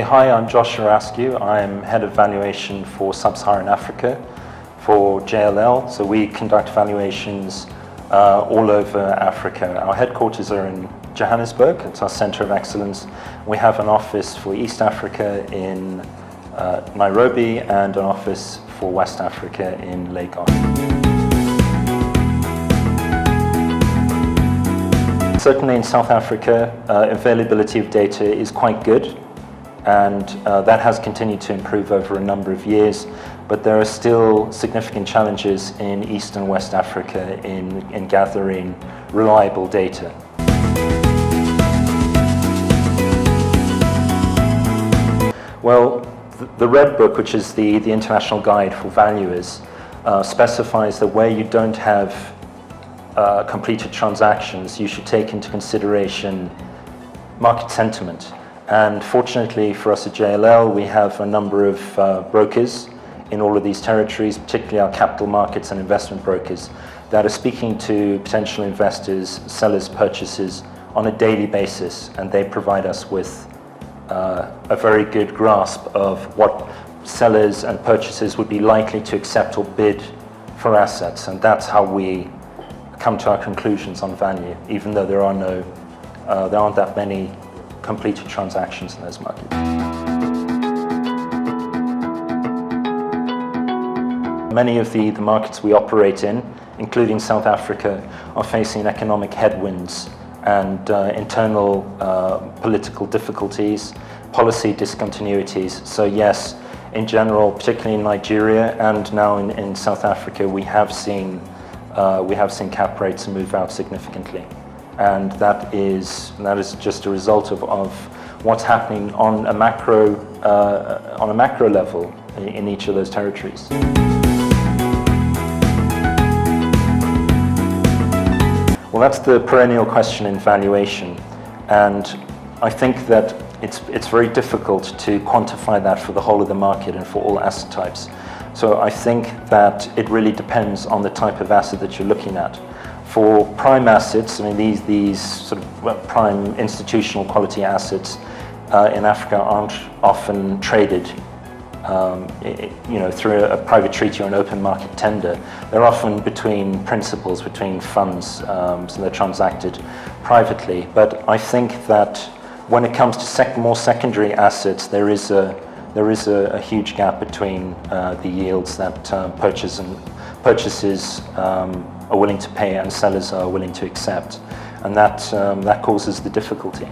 Hi, I'm Joshua Askew. I'm Head of Valuation for Sub-Saharan Africa for JLL. So we conduct valuations all over Africa. Our headquarters are in Johannesburg. It's our center of excellence. We have an office for East Africa in Nairobi and an office for West Africa in Lagos. Certainly in South Africa, availability of data is quite good, and that has continued to improve over a number of years, but there are still significant challenges in East and West Africa in gathering reliable data. Well, the Red Book, which is the international guide for valuers, specifies that where you don't have completed transactions, you should take into consideration market sentiment. And fortunately for us at JLL, we have a number of brokers in all of these territories, particularly our capital markets and investment brokers, that are speaking to potential investors, sellers, purchasers on a daily basis, and they provide us with a very good grasp of what sellers and purchasers would be likely to accept or bid for assets, and that's how we come to our conclusions on value, even though there aren't that many completed transactions in those markets. Many of the markets we operate in, including South Africa, are facing economic headwinds and internal political difficulties, policy discontinuities. So yes, in general, particularly in Nigeria and now in South Africa, we have seen cap rates move out significantly, and that is just a result of what's happening on a macro level in each of those territories. Well, that's the perennial question in valuation, and I think that it's very difficult to quantify that for the whole of the market and for all asset types. So I think that it really depends on the type of asset that you're looking at. For prime assets, I mean these sort of prime institutional quality assets in Africa aren't often traded through a private treaty or an open market tender. They're often between principals, between funds, so they're transacted privately. But I think that when it comes to more secondary assets, there is a huge gap between the yields that purchasers are willing to pay and sellers are willing to accept, and that causes the difficulty.